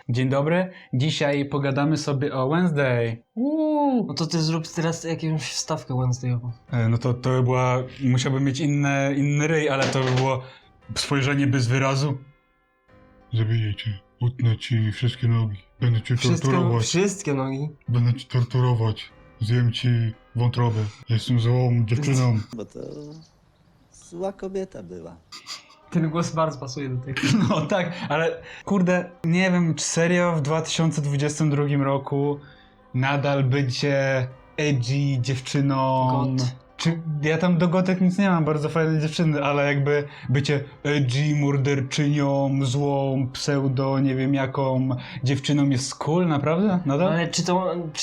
Dzień dobry, dzisiaj pogadamy sobie o Wednesday. No to ty zrób teraz jakąś wstawkę Wednesday'ową. No to by była, musiałbym mieć inny ryj, ale to by było spojrzenie bez wyrazu. Zabiję cię, utnę ci wszystkie nogi. Będę cię torturować. Wszystkie nogi. Będę cię torturować. Zjem ci wątrobę. Jestem złą dziewczyną. Bo to zła kobieta była. Ten głos bardzo pasuje do tego. No tak, ale kurde, nie wiem, czy serio w 2022 roku nadal bycie edgy dziewczyną... God. Czy ja tam do gotek nic nie mam, bardzo fajne dziewczyny, ale jakby bycie edgy, morderczynią, złą, pseudo, nie wiem jaką dziewczyną jest cool, naprawdę? Nadal? Ale czy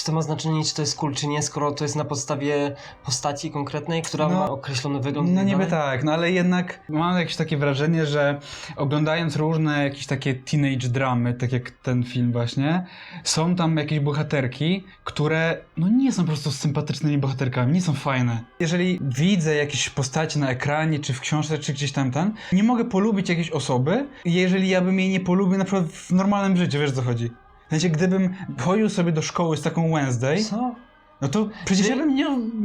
to ma znaczenie, czy to jest cool, czy nie, skoro to jest na podstawie postaci konkretnej, która ma określony wygląd? No i niby dalej? tak, no ale jednak mam jakieś takie wrażenie, że oglądając różne jakieś takie teenage dramy, tak jak ten film właśnie, są tam jakieś bohaterki, które no nie są po prostu sympatycznymi bohaterkami, nie są fajne. Jeżeli widzę jakieś postacie na ekranie, czy w książce, czy gdzieś tam nie mogę polubić jakiejś osoby, jeżeli ja bym jej nie polubił na przykład w normalnym życiu, wiesz o co chodzi? W sensie, gdybym chodził sobie do szkoły z taką Wednesday, Co? no to przecież ja bym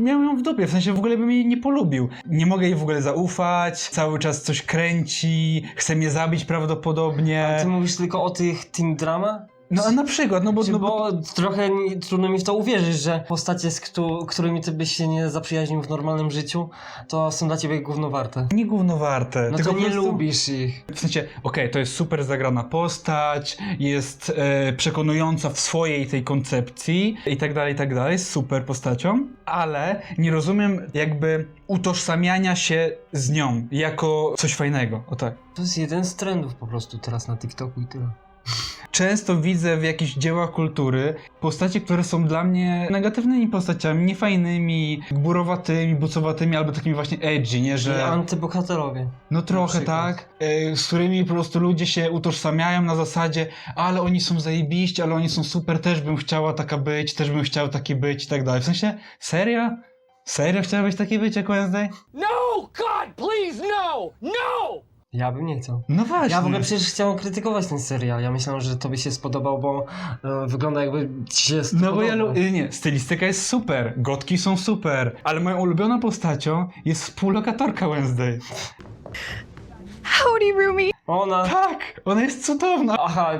miał ją w dupie, w sensie w ogóle bym jej nie polubił. Nie mogę jej w ogóle zaufać, cały czas coś kręci, chce mnie zabić prawdopodobnie. A ty mówisz tylko o tych teen drama? No a na przykład, Bo trochę trudno mi w to uwierzyć, że postacie, którymi ty byś się nie zaprzyjaźnił w normalnym życiu, to są dla ciebie gówno warte. nie gówno warte. No tylko to nie po prostu... lubisz ich. W sensie, okej, to jest super zagrana postać, jest przekonująca w swojej tej koncepcji i tak dalej, jest super postacią, ale nie rozumiem jakby utożsamiania się z nią jako coś fajnego, o tak. To jest jeden z trendów po prostu teraz na TikToku i tyle. Często widzę w jakichś dziełach kultury postacie, które są dla mnie negatywnymi postaciami, niefajnymi, gburowatymi, bucowatymi, albo takimi właśnie edgy, nie, Że... że... Antybohaterowie. No trochę przykład. tak, z którymi po prostu ludzie się utożsamiają na zasadzie, ale oni są zajebiści, ale oni są super, też bym chciała taka być, też bym chciał taki być i tak dalej. W sensie, serio? Serio chciałbyś taki być jak Wednesday? No! God, please, no! No! Ja bym nie chciał. No właśnie. Ja w ogóle przecież chciałem krytykować ten serial. Ja myślałem, że tobie się spodobał, bo wygląda jakby ci się No spodobał. bo nie, stylistyka jest super, gotki są super, ale moją ulubioną postacią jest współlokatorka Wednesday. Howdy, Rumi. Ona... Tak, ona jest cudowna. Aha,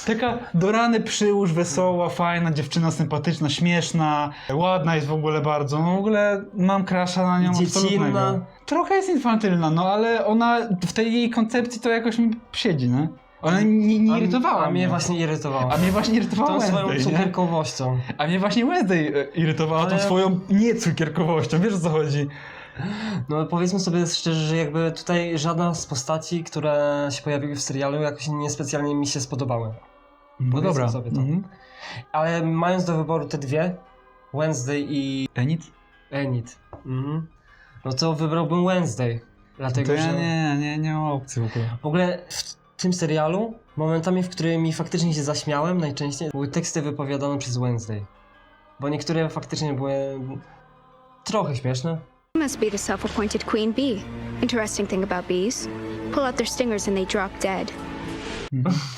Taka do rany przyłóż, wesoła, fajna, dziewczyna sympatyczna, śmieszna, ładna jest w ogóle bardzo, no w ogóle mam crusha na nią dziecinna. absolutnego. Trochę jest infantylna, no ale ona w tej jej koncepcji to jakoś mi siedzi, nie? Ona nie irytowała A mnie właśnie irytowała. A mnie właśnie irytowała Tą swoją Wednesday, nie? cukierkowością. A mnie właśnie Wednesday irytowała tą Ale- swoją niecukierkowością, wiesz o co chodzi? No powiedzmy sobie szczerze, że jakby tutaj żadna z postaci, które się pojawiły w serialu, jakoś niespecjalnie mi się spodobały. No Powiedzmy dobra. sobie to. Ale mając do wyboru te dwie, Wednesday i Enid? Enid, no to wybrałbym Wednesday. Dlatego, To ja że nie mam opcji w ogóle. w ogóle w tym serialu momentami, w którymi faktycznie się zaśmiałem najczęściej, były teksty wypowiadane przez Wednesday. Bo niektóre faktycznie były trochę śmieszne. Must be the self-appointed Queen Bee. Interesting thing about bees. Pull out their stingers and they drop dead.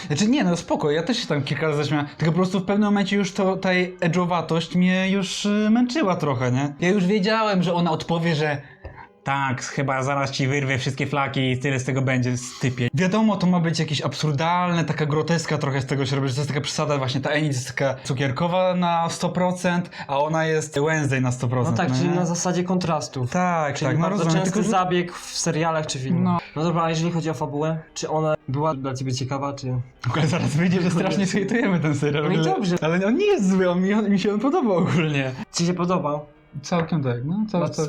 Znaczy nie, no spoko, ja też się tam kilka razy zaśmiałem, tylko po prostu w pewnym momencie już ta jej edge'owatość mnie już męczyła trochę, nie? Ja już wiedziałem, że ona odpowie, że tak, chyba zaraz ci wyrwę wszystkie flaki i tyle z tego będzie, typie. Wiadomo, to ma być jakieś absurdalne, taka groteska trochę z tego się robi, że to jest taka przesada właśnie, ta Enid jest taka cukierkowa na 100%, a ona jest Wednesday na 100%. No tak, no czyli nie? na zasadzie kontrastów. Tak, Czyli tak, no bardzo rozumiem, częsty tylko że... zabieg w serialach czy filmach. No dobra, a jeżeli chodzi o fabułę, czy ona była dla ciebie ciekawa, czy... Ale zaraz wyjdzie, że strasznie hejtujemy ten serial. No i dobrze. Ale on nie jest zły, mi się on podobał ogólnie. Ci się podobał? Całkiem tak, no całkiem.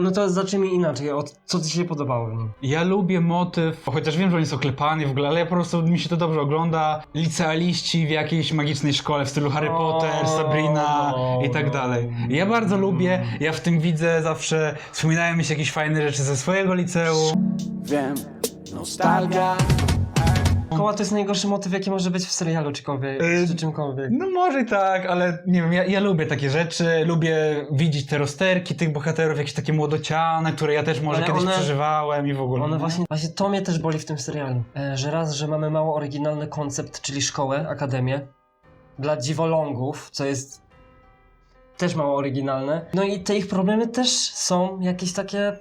No to zacznijmy inaczej, co ci się podobało w nim? Ja lubię motyw, chociaż wiem, że oni są klepani w ogóle, ale ja po prostu, mi się to dobrze ogląda. Licealiści w jakiejś magicznej szkole w stylu Harry Potter, Sabrina i tak dalej. Ja bardzo lubię, ja w tym widzę zawsze, wspominają mi się jakieś fajne rzeczy ze swojego liceum. Wiem, nostalgia. Szkoła to jest najgorszy motyw, jaki może być w serialu czy czymkolwiek. No może i tak, ale nie wiem, ja lubię takie rzeczy, lubię widzieć te rozterki tych bohaterów, jakieś takie młodociane, które ja też może Ale kiedyś one- przeżywałem i w ogóle. One nie? właśnie to mnie też boli w tym serialu. Że raz, że mamy mało oryginalny koncept, czyli szkołę, akademię, dla dziwolągów, co jest też mało oryginalne. No i te ich problemy też są jakieś takie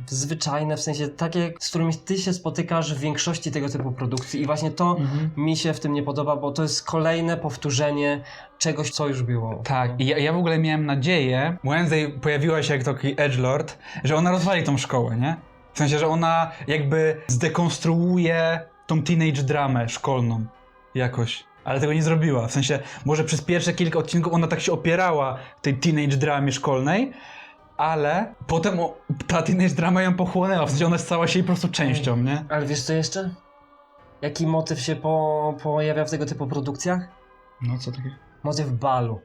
zwyczajne, w sensie takie, z którymi ty się spotykasz w większości tego typu produkcji i właśnie to mi się w tym nie podoba, bo to jest kolejne powtórzenie czegoś, co już było. Tak, i ja w ogóle miałem nadzieję, Wednesday pojawiła się jak taki edgelord, że ona rozwali tą szkołę, nie? W sensie, że ona jakby zdekonstruuje tą teenage dramę szkolną jakoś. Ale tego nie zrobiła. W sensie, może przez pierwsze kilka odcinków ona tak się opierała tej teenage dramie szkolnej, ale potem ta teenage drama ją pochłonęła. W sensie ona stała się jej po prostu częścią, nie? Ale wiesz co jeszcze? Jaki motyw się pojawia w tego typu produkcjach? No co takiego? Motyw balu.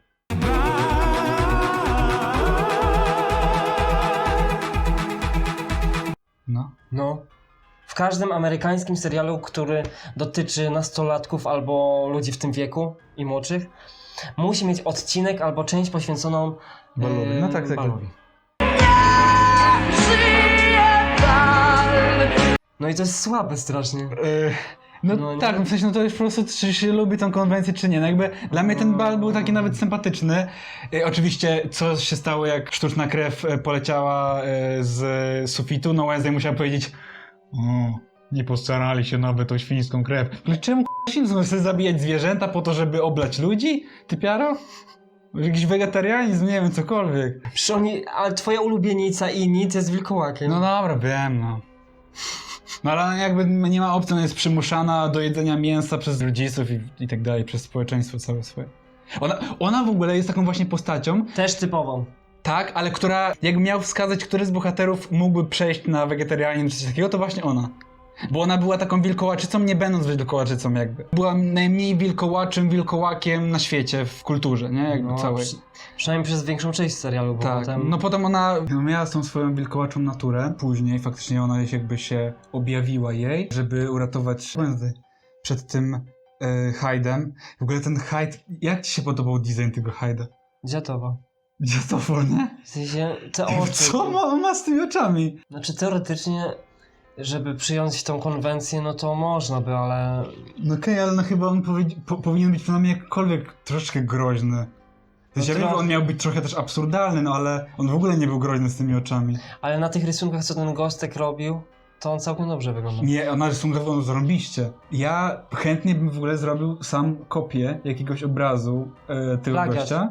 No. No. W każdym amerykańskim serialu, który dotyczy nastolatków albo ludzi w tym wieku i młodszych, musi mieć odcinek albo część poświęconą Balowi. No tak. balowi. No i to jest słabe strasznie. No, No nie. tak, w sensie no to już po prostu czy się lubi tą konwencję, czy nie. No jakby dla mnie ten bal był taki nawet sympatyczny. Oczywiście co się stało, jak sztuczna krew poleciała z sufitu, no Wednesday musiała powiedzieć: O, nie postarali się nawet o świńską krew. no czemu świnką chcesz zabijać zwierzęta po to, żeby oblać ludzi? Ty piaro? Jakiś wegetarianizm, nie wiem, cokolwiek. Przecież ale twoja ulubienica i nic jest wilkołakiem. No dobra, wiem, no. No ale ona jakby nie ma opcji, ona jest przymuszana do jedzenia mięsa przez rodziców i tak dalej, przez społeczeństwo całe swoje. Ona w ogóle jest taką właśnie postacią, Też typową. tak, ale która, jakby miał wskazać, który z bohaterów mógłby przejść na wegetarianizm czy coś takiego, to właśnie ona. Bo ona była taką wilkołaczycą, nie będąc wilkołaczycą jakby. Była najmniej wilkołakiem na świecie, w kulturze, nie? Jakby całej. Przynajmniej przez większą część serialu, bo Tak, potem... no potem ona miała tą swoją wilkołaczą naturę, później faktycznie ona jakby się objawiła jej, żeby uratować Wednesday przed tym Hyde'em. W ogóle ten Hyde, jak ci się podobał design tego Hyde'a? Dziatowa. Dziatowo, nie? W sensie, te oczy... Co on ma z tymi oczami? Znaczy teoretycznie, żeby przyjąć tą konwencję, no to można by, ale... No okej, ale no chyba on powinien być przynajmniej jakkolwiek troszeczkę groźny. W sensie, ja wiem, że on miał być trochę też absurdalny, no ale on w ogóle nie był groźny z tymi oczami. Ale na tych rysunkach, co ten Gostek robił, to on całkiem dobrze wygląda. Nie, ona rysunkowo wygląda zarąbiście. Ja chętnie bym w ogóle zrobił sam kopię jakiegoś obrazu tego Plagiat. gościa.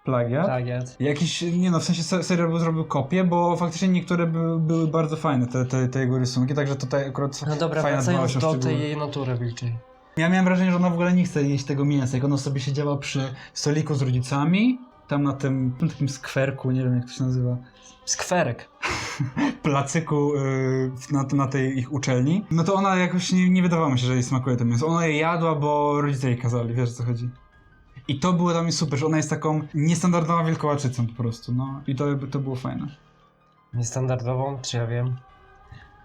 Plagiat? Plagiat. Jakiś, nie no, w sensie serial by zrobił kopię, bo faktycznie niektóre były bardzo fajne, te jego rysunki, także tutaj akurat No dobra, fajna wracając dbałość o do szczegóły. tej jej natury wilczej. Ja miałem wrażenie, że ona w ogóle nie chce jeść tego mięsa, jak ona sobie siedziała przy stoliku z rodzicami, tam na tym takim skwerku, nie wiem jak to się nazywa, Skwerek. placyku na tej ich uczelni, no to ona jakoś nie wydawało mi się, że jej smakuje to mięso. Ona je jadła, bo rodzice jej kazali, wiesz o co chodzi. I to było dla mnie super, że ona jest taką niestandardową wielkołaczycą po prostu, no i to było fajne. Niestandardową, czy ja wiem.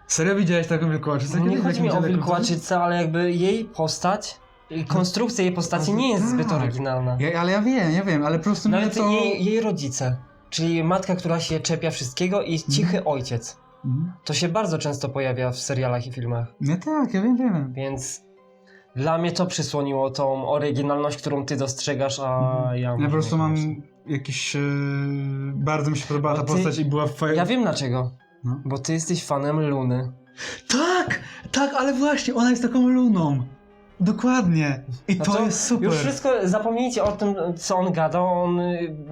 Serio widziałeś taką wielkołaczycę? No nie kiedyś w chodzi mi jakimś o dziale wilkołaczycę, ale jakby jej postać, i konstrukcja jej postaci nie jest zbyt tak. oryginalna. Ale ja wiem, ale po prostu mnie Nawet to... jej rodzice, czyli matka, która się czepia wszystkiego i cichy ojciec. Mhm. To się bardzo często pojawia w serialach i filmach, Nie tak, ja wiem. więc dla mnie to przysłoniło tą oryginalność, którą ty dostrzegasz, a ja... Ja może po prostu mam niekoniecznie. jakiś... bardzo mi się podobała ta Bo ty- postać i była fajna. Ja wiem dlaczego. No. Bo ty jesteś fanem Luny. Tak, ale właśnie, ona jest taką luną. Dokładnie. I No to jest super. Już wszystko, zapomnijcie o tym, co on gadał, on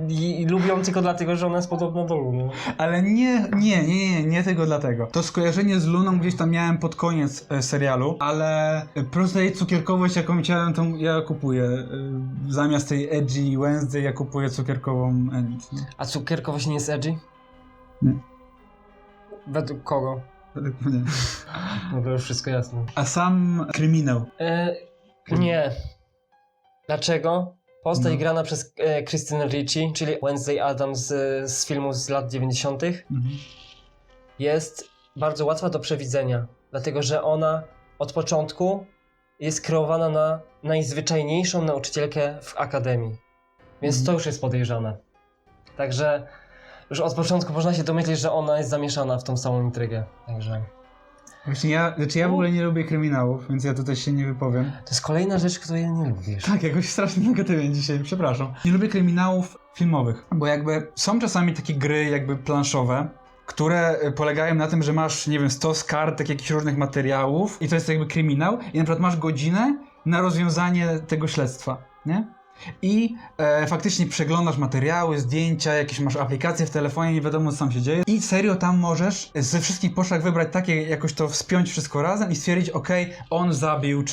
i lubi ją tylko dlatego, że ona jest podobna do Luny. Ale nie tylko dlatego. To skojarzenie z Luną gdzieś tam miałem pod koniec serialu, ale po prostu jej cukierkowość, jaką chciałem, tą ja kupuję. Zamiast tej edgy Wednesday ja kupuję cukierkową Enid. Nie? A cukierkowość nie jest edgy? Nie. Według kogo? Według mnie. No to już wszystko jasne. A sam kryminał. Nie. Dlaczego? Postać No. grana przez Christine Ricci, czyli Wednesday Addams z filmu z lat 90. jest bardzo łatwa do przewidzenia, dlatego że ona od początku jest kreowana na najzwyczajniejszą nauczycielkę w akademii. Więc to już jest podejrzane. Także już od początku można się domyślić, że ona jest zamieszana w tą samą intrygę. Także Właśnie ja w ogóle nie lubię kryminałów, więc ja tutaj się nie wypowiem. to jest kolejna rzecz, której nie lubisz. Tak, jakoś strasznie negatywnie dzisiaj, przepraszam. Nie lubię kryminałów filmowych, bo jakby są czasami takie gry jakby planszowe, które polegają na tym, że masz, nie wiem, 100 kartek jakichś różnych materiałów i to jest jakby kryminał i na przykład masz godzinę na rozwiązanie tego śledztwa, nie? I faktycznie przeglądasz materiały, zdjęcia, jakieś masz aplikacje w telefonie, nie wiadomo co tam się dzieje. I serio tam możesz ze wszystkich poszlak wybrać takie, jakoś to wspiąć wszystko razem i stwierdzić, okej, on zabił,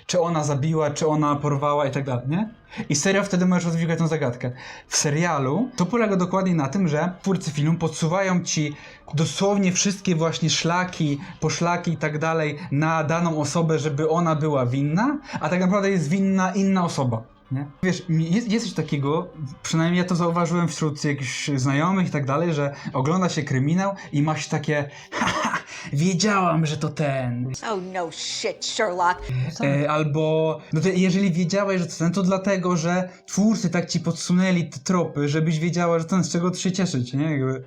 czy ona zabiła, czy ona porwała i tak dalej, nie? I serio wtedy możesz rozwiązać tą zagadkę. W serialu to polega dokładnie na tym, że twórcy filmu podsuwają ci dosłownie wszystkie właśnie szlaki, poszlaki i tak dalej na daną osobę, żeby ona była winna, a tak naprawdę jest winna inna osoba. Nie? Wiesz, jest coś takiego, przynajmniej ja to zauważyłem wśród jakichś znajomych i tak dalej, że ogląda się kryminał i ma się takie haha, wiedziałam, że to ten. Oh no shit, Sherlock. Albo, no to jeżeli wiedziałeś, że to ten, to dlatego, że twórcy tak ci podsunęli te tropy, żebyś wiedziała, że ten, z czego ty się cieszyć, nie? Jakby.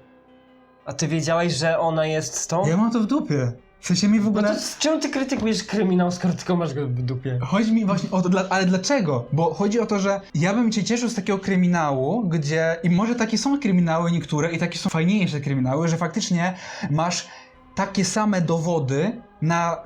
A ty wiedziałeś, że ona jest z tą? Ja mam to w dupie. W sensie mi w No ogóle... to z czym ty krytykujesz kryminał, skoro tylko masz go w dupie? Chodzi mi właśnie o to, ale dlaczego? Bo chodzi o to, że ja bym się cieszył z takiego kryminału, gdzie... I może takie są kryminały niektóre i takie są fajniejsze kryminały, że faktycznie masz takie same dowody na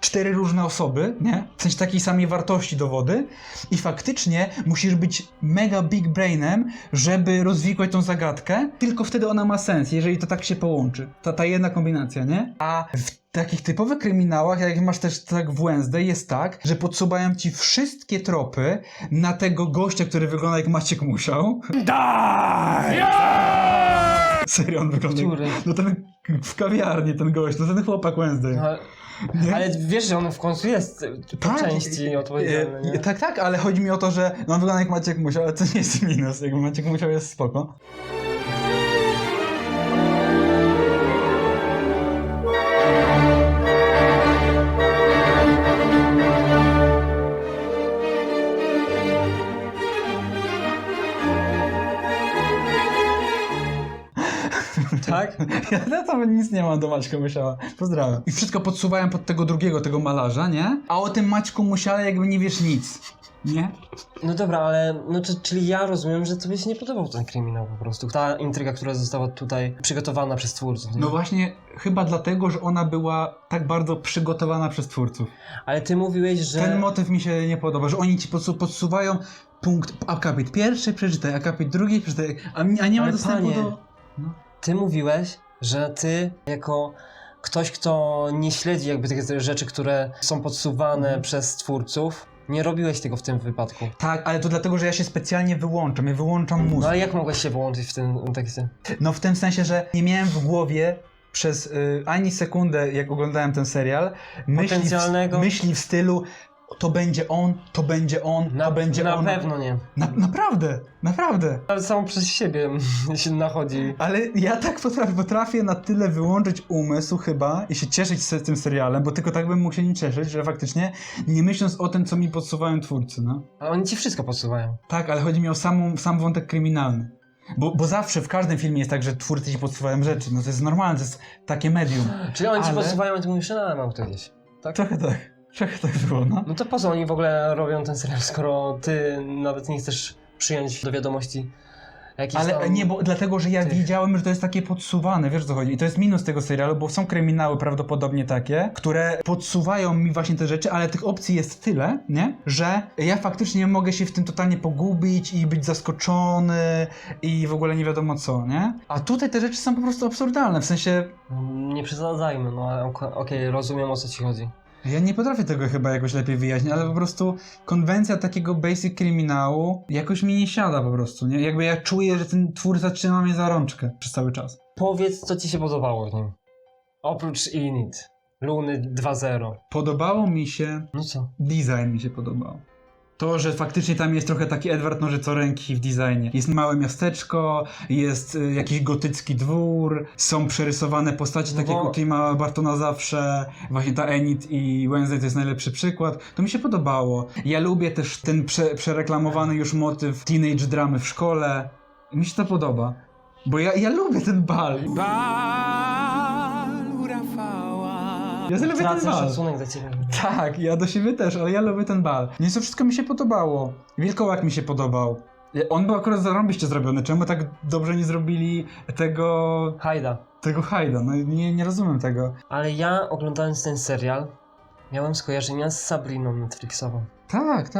4 różne osoby, nie? W sensie takiej samej wartości dowody i faktycznie musisz być mega big brainem, żeby rozwikłać tą zagadkę, tylko wtedy ona ma sens, jeżeli to tak się połączy. Ta jedna kombinacja, nie? A w takich typowych kryminałach, jak masz też tak w Wednesday, jest tak, że podsuwają ci wszystkie tropy na tego gościa, który wygląda jak Maciek Musiał. Serio, on wygląda Który? no ten w kawiarni, ten gość, no ten chłopak Wednesday. No, ale wiesz, że on w końcu jest po części odpowiedzialny, nie? Tak, ale chodzi mi o to, że no on wygląda jak Maciek Musiał, ale to nie jest minus, jakby Maciek Musiał jest spoko. Tak? Ja tam nic nie mam do Maćka Musiała. Pozdrawiam. I wszystko podsuwają pod tego drugiego, tego malarza, nie? A o tym Maćku Musiale jakby nie wiesz nic. Nie? No dobra, ale no czyli ja rozumiem, że tobie się nie podobał ten kryminał po prostu. Ta intryga, która została tutaj przygotowana przez twórców. Nie? No właśnie, chyba dlatego, że ona była tak bardzo przygotowana przez twórców. Ale ty mówiłeś, że... Ten motyw mi się nie podoba, że oni ci podsuwają punkt, akapit pierwszy przeczytaj, akapit drugi przeczytaj, a nie ma Ale dostępu panie, do... No. Ty mówiłeś, że ty jako ktoś, kto nie śledzi jakby tych rzeczy, które są podsuwane przez twórców, nie robiłeś tego w tym wypadku. Tak, ale to dlatego, że ja się specjalnie wyłączam, ja wyłączam mózg. No ale jak mogłeś się wyłączyć w tym tekście? No w tym sensie, że nie miałem w głowie przez ani sekundę, jak oglądałem ten serial, Potencjalnego- myśli w stylu to będzie on, to będzie on, to będzie na on. pewno nie. Naprawdę. Ale samo przez siebie się nachodzi. Ale ja tak potrafię na tyle wyłączyć umysł chyba i się cieszyć tym serialem, bo tylko tak bym mógł się nim cieszyć, że faktycznie nie myśląc o tym, co mi podsuwają twórcy, no. Ale oni ci wszystko podsuwają. Tak, ale chodzi mi o sam wątek kryminalny. Bo zawsze w każdym filmie jest tak, że twórcy ci podsuwają rzeczy, no to jest normalne, to jest takie medium. Czyli oni ci Ale- podsuwają i ty mówisz, no mam to gdzieś. Tak? Trochę tak było, no. No to po co oni w ogóle robią ten serial, skoro ty nawet nie chcesz przyjąć do wiadomości jakiś Ale tam... nie, bo dlatego, że ja wiedziałem, że to jest takie podsuwane, wiesz o co chodzi. I to jest minus tego serialu, bo są kryminały prawdopodobnie takie, które podsuwają mi właśnie te rzeczy, ale tych opcji jest tyle, nie? Że ja faktycznie mogę się w tym totalnie pogubić i być zaskoczony i w ogóle nie wiadomo co, nie? A tutaj te rzeczy są po prostu absurdalne, w sensie Nie przesadzajmy, no ale okej, rozumiem o co ci chodzi. ja nie potrafię tego chyba jakoś lepiej wyjaśnić, ale po prostu konwencja takiego basic kryminału jakoś mi nie siada po prostu, nie? Jakby ja czuję, że ten twórca trzyma mnie za rączkę przez cały czas. Powiedz, co ci się podobało w nim. Oprócz Init, Luny 2.0. Podobało mi się No co? design mi się podobał. To, że faktycznie tam jest trochę taki Edward Nożycoręki w designie. Jest małe miasteczko, jest jakiś gotycki dwór, są przerysowane postacie, tak jak u Tima Bartona zawsze. Właśnie ta Enid i Wednesday to jest najlepszy przykład. To mi się podobało. Ja lubię też ten przereklamowany już motyw teenage dramy w szkole. Mi się to podoba. Bo ja lubię ten bal. Ja lubię ten Tracę bal. szacunek za ciebie. Tak, ja do siebie też, ale ja lubię ten bal. Więc to wszystko mi się podobało. Wilkołak mi się podobał. On był akurat zarąbiście zrobiony. Czemu tak dobrze nie zrobili tego Hyda? No nie rozumiem tego. Ale ja oglądając ten serial miałem skojarzenia z Sabriną Netflixową. Tak.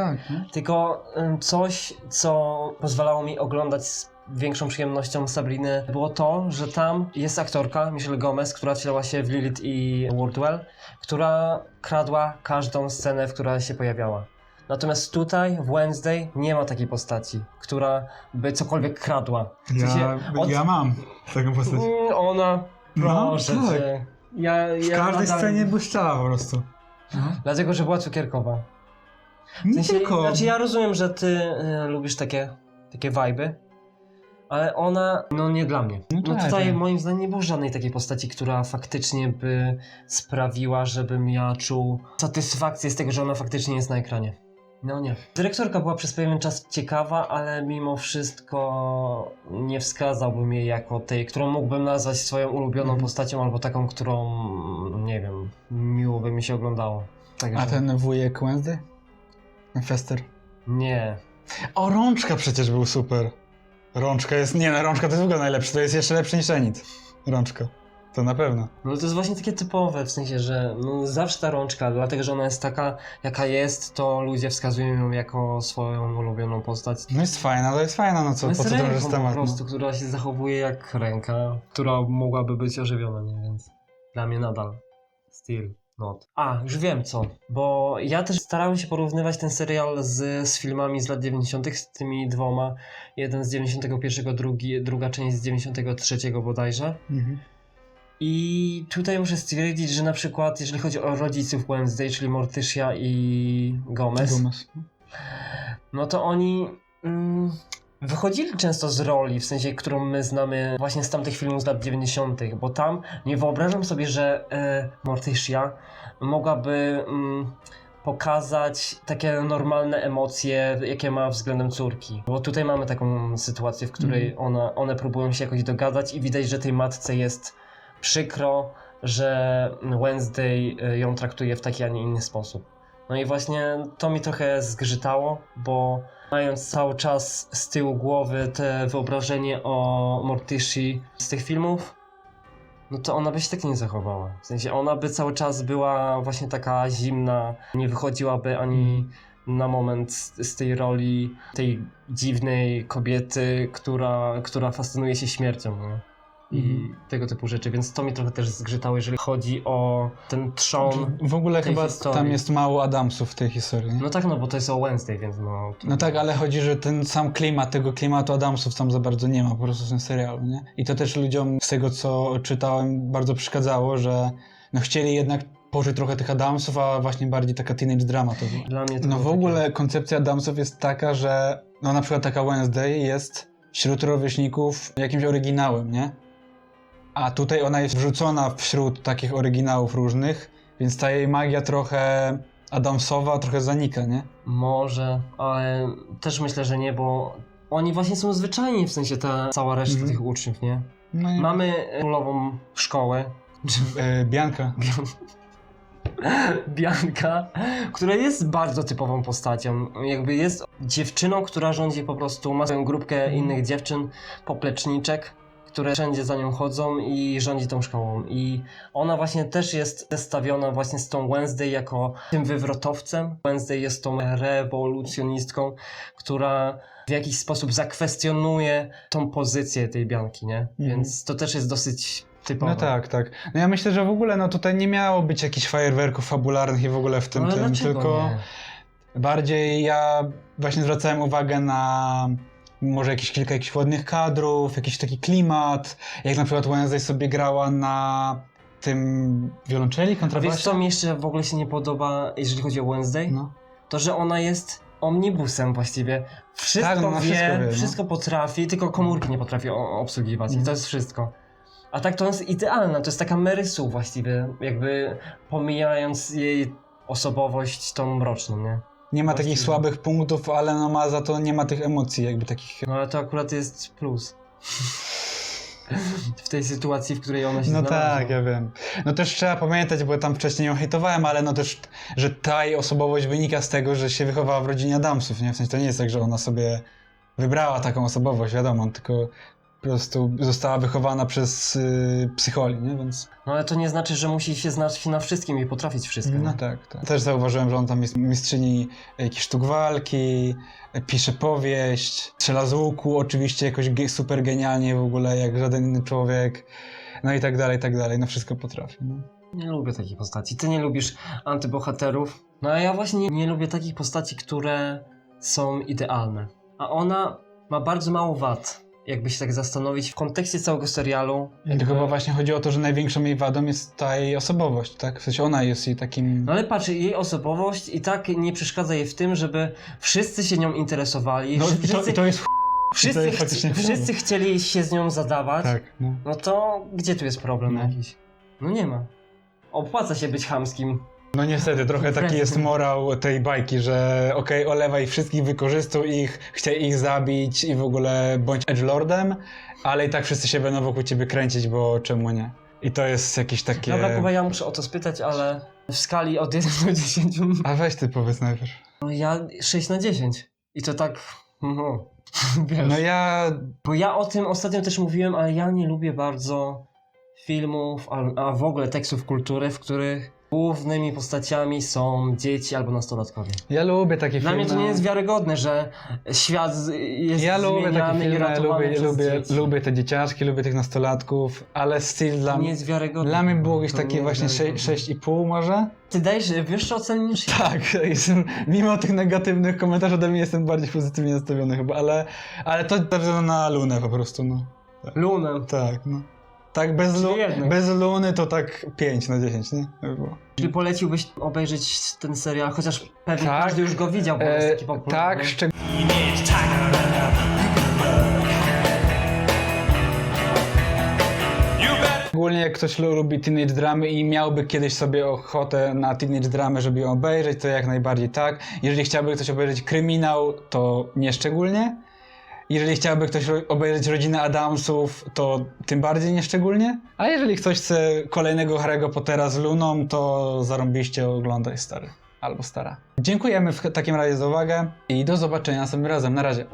Tylko coś, co pozwalało mi oglądać z większą przyjemnością Sabrinę, było to, że tam jest aktorka Michelle Gomez, która wcielała się w Lilith i Wardwell, która kradła każdą scenę, w której się pojawiała. Natomiast tutaj, w Wednesday, nie ma takiej postaci, która by cokolwiek kradła. W sensie Ja mam taką postać. Ona... No, Proszę tak. cię. W każdej scenie błyszczała po prostu. Dlatego, że była cukierkowa. W Nie sensie, tylko. znaczy ja rozumiem, że ty lubisz takie vibe'y, ale ona, no nie dla mnie. No No tak, tutaj tak. moim zdaniem nie było żadnej takiej postaci, która faktycznie by sprawiła, żebym ja czuł satysfakcję z tego, że ona faktycznie jest na ekranie. No nie. Dyrektorka była przez pewien czas ciekawa, ale mimo wszystko nie wskazałbym jej jako tej, którą mógłbym nazwać swoją ulubioną postacią, albo taką, którą, nie wiem, miło by mi się oglądało. Także... A ten wujek Wednesday? Fester? Nie. O, Rączka przecież był super. Rączka to jest w ogóle najlepszy, to jest jeszcze lepszy niż Enid. Rączka. To na pewno. No to jest właśnie takie typowe, w sensie, że no zawsze ta Rączka, dlatego że ona jest taka, jaka jest, to ludzie wskazują ją jako swoją ulubioną postać. No jest fajna, no co, No po jest co ręką drążysz po temat? prostu, która się zachowuje jak ręka, która mogłaby być ożywiona, nie? Więc dla mnie nadal still not. A, już wiem co, bo ja też starałem się porównywać ten serial z filmami z lat 90., z tymi dwoma. Jeden z 91, druga część z 93 bodajże. Mhm. I tutaj muszę stwierdzić, że na przykład jeżeli chodzi o rodziców Wednesday, czyli Morticia i Gomez, no to oni wychodzili często z roli, w sensie, którą my znamy właśnie z tamtych filmów z lat 90., bo tam nie wyobrażam sobie, że Morticia mogłaby pokazać takie normalne emocje, jakie ma względem córki. Bo tutaj mamy taką sytuację, w której one próbują się jakoś dogadać i widać, że tej matce jest przykro, że Wednesday ją traktuje w taki, a nie inny sposób. No i właśnie to mi trochę zgrzytało, bo mając cały czas z tyłu głowy te wyobrażenie o Mortici z tych filmów, no to ona by się tak nie zachowała. W sensie ona by cały czas była właśnie taka zimna, nie wychodziłaby ani na moment z tej roli tej dziwnej kobiety, która fascynuje się śmiercią. No. I tego typu rzeczy, więc to mi trochę też zgrzytało, jeżeli chodzi o ten trzon. W ogóle tej chyba historii. tam jest mało Adamsów w tej historii, nie? No tak, no bo to jest o Wednesday, więc no... No tak, ale chodzi, że ten sam klimat, tego klimatu Adamsów tam za bardzo nie ma po prostu w tym serialu, nie? I to też ludziom z tego, co czytałem, bardzo przeszkadzało, że no chcieli jednak położyć trochę tych Adamsów, a właśnie bardziej taka teenage drama to była. Dla mnie to No w było ogóle koncepcja Adamsów jest taka, że no na przykład taka Wednesday jest wśród rówieśników jakimś oryginałem, nie? A tutaj ona jest wrzucona wśród takich oryginałów różnych, więc ta jej magia trochę Adamsowa trochę zanika, nie? Może, ale też myślę, że nie, bo oni właśnie są zwyczajni, w sensie ta cała reszta tych uczniów, nie? No i Mamy królową szkołę, Bianka. Bianka, która jest bardzo typową postacią. Jakby jest dziewczyną, która rządzi po prostu, ma swoją grupkę innych dziewczyn, popleczniczek, które wszędzie za nią chodzą i rządzi tą szkołą. I ona właśnie też jest zestawiona właśnie z tą Wednesday jako tym wywrotowcem. Wednesday jest tą rewolucjonistką, która w jakiś sposób zakwestionuje tą pozycję tej Bianki, nie? Więc to też jest dosyć typowe. No tak. No ja myślę, że w ogóle no tutaj nie miało być jakichś fajerwerków fabularnych i w ogóle w tym, Ale dlaczego tylko nie? bardziej ja właśnie zwracałem uwagę na może kilka jakichś ładnych kadrów, jakiś taki klimat, jak na przykład Wednesday sobie grała na tym wiolonczeli, A kontrabasie. wiesz co mi jeszcze w ogóle się nie podoba, jeżeli chodzi o Wednesday? No. To, że ona jest omnibusem właściwie. Wszystko Tak, no, wie, wszystko wie, no. wszystko potrafi, tylko komórki nie potrafi obsługiwać i to jest wszystko. A tak to jest idealna, to jest taka Mary Sue właściwie, jakby pomijając jej osobowość tą mroczną, nie? Nie ma Właściwie. takich słabych punktów, ale no ma za to nie ma tych emocji jakby takich. No ale to akurat jest plus. W tej sytuacji, w której ona się No znalazła. tak, ja wiem. No też trzeba pamiętać, bo tam wcześniej ją hejtowałem, ale no też, że ta jej osobowość wynika z tego, że się wychowała w rodzinie Adamsów, nie? W sensie to nie jest tak, że ona sobie wybrała taką osobowość, wiadomo, tylko po prostu została wychowana przez psycholi, nie? Więc No ale to nie znaczy, że musi się znać na wszystkim i potrafić wszystko. no nie? tak, tak. Też zauważyłem, że on tam jest mistrzyni jakichś sztuk walki, pisze powieść, strzela z łuku, oczywiście jakoś super genialnie w ogóle, jak żaden inny człowiek, no i tak dalej, no wszystko potrafi, no. Nie lubię takich postaci. Ty nie lubisz antybohaterów. No a ja właśnie nie lubię takich postaci, które są idealne. A ona ma bardzo mało wad, jakby się tak zastanowić w kontekście całego serialu. To chyba właśnie chodzi o to, że największą jej wadą jest ta jej osobowość, tak? W sensie ona jest jej takim... No ale patrz, jej osobowość i tak nie przeszkadza jej w tym, żeby wszyscy się nią interesowali. No wszyscy, to jest wszyscy, to jest faktycznie wszyscy chcieli się z nią zadawać. tak, no. No to gdzie tu jest problem No. jakiś? No nie ma. Opłaca się być chamskim. No niestety, trochę taki jest morał tej bajki, że okej, olewaj wszystkich, wykorzystuj ich, chciej ich zabić i w ogóle bądź edgelordem, ale i tak wszyscy się będą wokół ciebie kręcić, bo czemu nie? I to jest jakieś takie... Dobra, Kuba, ja muszę o to spytać, ale w skali od 1 do 10, A weź ty powiedz najpierw. no ja 6 na 10. I to tak, no, wiesz. No ja... Bo ja o tym ostatnio też mówiłem, ale ja nie lubię bardzo filmów, a w ogóle tekstów kultury, w których głównymi postaciami są dzieci albo nastolatkowie. Ja lubię takie Dla filmy. mnie to nie jest wiarygodne, że świat jest Ja lubię takie zmieniany i filmy, ratowany przez dzieci. lubię te dzieciaczki, lubię tych nastolatków, ale still dla To nie mnie... jest wiarygodne. Dla mnie było jakieś To nie takie jest właśnie wiarygodne. 6,5 może? Ty dajesz wyższe oceny niż ja. Tak, mimo tych negatywnych komentarzy ode mnie jestem bardziej pozytywnie nastawiony chyba, ale to ze względu na Lunę po prostu, no. Lunem. Tak, no. Tak, Czyli jednak. bez Luny to tak 5 na 10, nie? By było. Czyli poleciłbyś obejrzeć ten serial, chociaż pewnie Tak. każdy już go widział, bo jest taki popularny. Tak, szczególnie jak ktoś lubi teenage dramy i miałby kiedyś sobie ochotę na teenage dramę, żeby ją obejrzeć, to jak najbardziej tak. Jeżeli chciałby ktoś obejrzeć kryminał, to nie szczególnie. Jeżeli chciałby ktoś obejrzeć Rodzinę Adamsów, to tym bardziej nieszczególnie. A jeżeli ktoś chce kolejnego Harry'ego Pottera z Luną, to zarąbiście oglądaj, stary. Albo stara. Dziękujemy w takim razie za uwagę i do zobaczenia następnym razem. Na razie.